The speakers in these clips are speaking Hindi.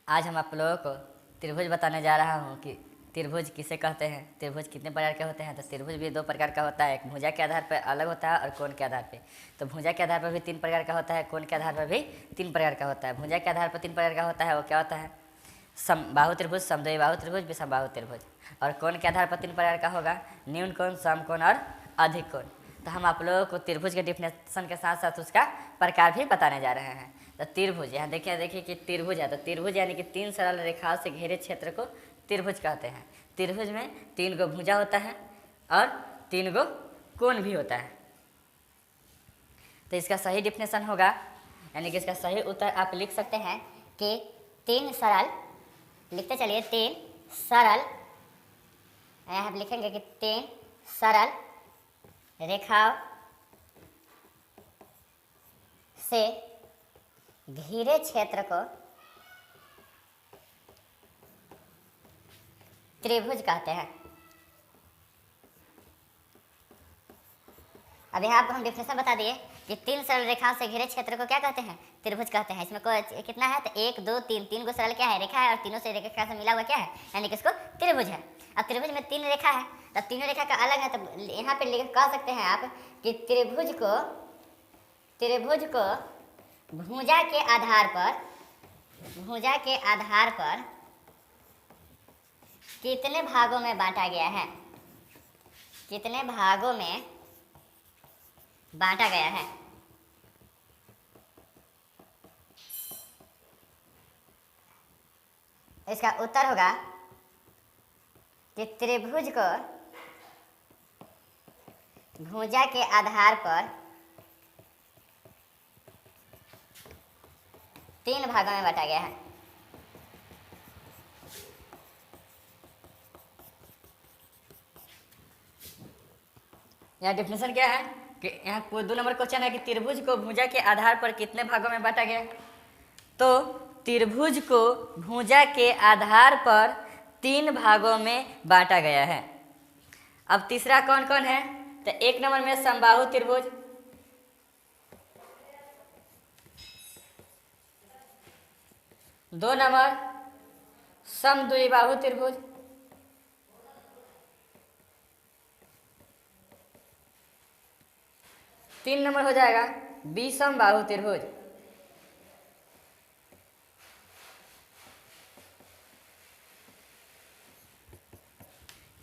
आज हम आप लोगों को त्रिभुज बताने जा रहा हूँ कि त्रिभुज किसे कहते हैं, त्रिभुज कितने प्रकार के होते हैं। तो त्रिभुज भी दो प्रकार का होता है, एक भुजा के आधार पर अलग होता है और कोण के आधार पे। तो भुजा के आधार पर भी तीन प्रकार का होता है, कोण के आधार पर भी तीन प्रकार का होता है। भुजा के आधार पर तीन प्रकार का होता है, वो क्या होता है? समबाहु त्रिभुज, समद्विबाहु त्रिभुज, विषमबाहु त्रिभुज। और कोण के आधार पर तीन प्रकार का होगा, न्यून कोण, सम कोण और अधिक कोण। तो हम आप लोगों को त्रिभुज के डिफिनेशन के साथ साथ उसका प्रकार भी बताने जा रहे हैं। तो त्रिभुज, यहाँ देखिए कि त्रिभुज है, तो त्रिभुज यानी कि तीन सरल रेखाओं से घिरे क्षेत्र को त्रिभुज कहते हैं। त्रिभुज में तीन गो भुजा होता है और तीन गो कोण भी होता है। तो इसका सही डिफिनेशन होगा, यानी कि इसका सही उत्तर आप लिख सकते हैं कि तीन सरल, लिखते चलिए तीन सरल, यहाँ हम लिखेंगे कि तीन सरल रेखाओं से घिरे क्षेत्र को त्रिभुज कहते हैं। अब यहाँ पर हम डिफिनेशन बता दिए कि तीन सरल रेखाओं से घिरे क्षेत्र को क्या कहते हैं? त्रिभुज कहते हैं। इसमें कितना है? तो एक दो तीन, तीन गो सरल क्या है? रेखा है, और तीनों से रेखा से मिला हुआ क्या है? यानी कि इसको त्रिभुज है। अब त्रिभुज में तीन रेखा है, तो तीनों रेखा का अलग है, तो यहाँ पे कह सकते हैं आप कि त्रिभुज को भुजा के आधार पर कितने भागों में बांटा गया है? कितने भागों में बांटा गया है? इसका उत्तर होगा कि त्रिभुज को भुजा के आधार पर तीन भागों में बांटा गया है। यहाँ डिफिनेशन क्या है कि यहाँ 2 नंबर क्वेश्चन है कि त्रिभुज को भुजा के आधार पर कितने भागों में बांटा गया है। तो त्रिभुज को भुजा के आधार पर तीन भागों में बांटा गया है। अब तीसरा कौन कौन है? तो 1 नंबर में समबाहु त्रिभुज, 2 नंबर समद्विबाहु त्रिभुज, 3 नंबर हो जाएगा विषमबाहु त्रिभुज।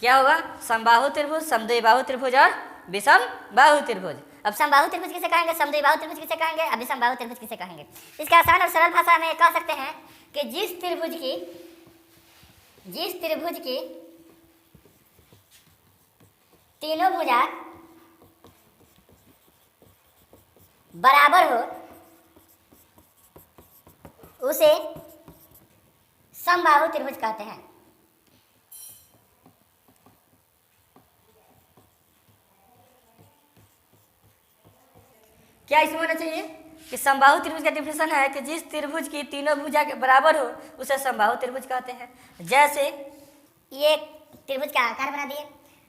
क्या होगा? समबाहु त्रिभुज, समद्विबाहु त्रिभुज और विषमबाहु त्रिभुज। अब समबाहु त्रिभुज किसे कहेंगे, समद्विबाहु त्रिभुज किसे कहेंगे, अब विषमबाहु त्रिभुज किसे कहेंगे? इसका आसान और सरल भाषा में कह सकते हैं कि जिस त्रिभुज की तीनों भुजा बराबर हो उसे समबाहु त्रिभुज कहते हैं। क्या इसमें होना चाहिए कि समबाहु त्रिभुज का डिफिनेशन है कि जिस त्रिभुज की तीनों भुजा के बराबर हो उसे समबाहु त्रिभुज कहते हैं। जैसे ये त्रिभुज का आकार बना दिए,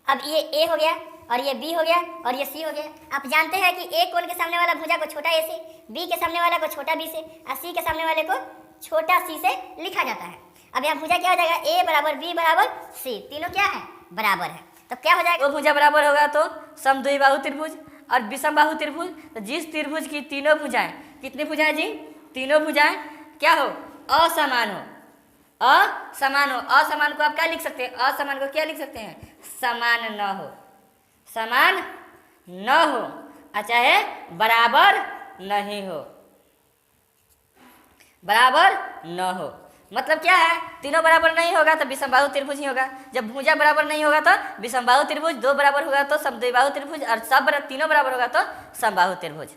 अब ये ए हो गया और ये बी हो गया और ये सी हो गया। आप जानते हैं कि ए कोण के सामने वाला भुजा को छोटा ए से, बी के सामने वाला को छोटा बी से और सी के सामने वाले को छोटा सी से लिखा जाता है। अब यहाँ भुजा क्या हो जाएगा? ए बराबर बी बराबर सी, तीनों क्या है? बराबर है। तो क्या हो जाएगा? वो भुजा बराबर होगा तो समद्विबाहु त्रिभुज और विषमबाहु त्रिभुज। तो जिस त्रिभुज की तीनों भुजाएं, कितनी भुजाएं जी? तीनों भुजाएं क्या हो? असमान हो। असमान हो। असमान को आप क्या लिख सकते हैं? असमान को क्या लिख सकते हैं? समान न हो, समान न हो, चाहे बराबर नहीं हो, बराबर न हो। मतलब क्या है? तीनों बराबर नहीं होगा तो विषमबाहु त्रिभुज ही होगा। जब भुजा बराबर नहीं होगा तो विषमबाहु त्रिभुज, दो बराबर होगा तो समद्विबाहु त्रिभुज, और सब तीनों बराबर होगा तो समबाहु त्रिभुज।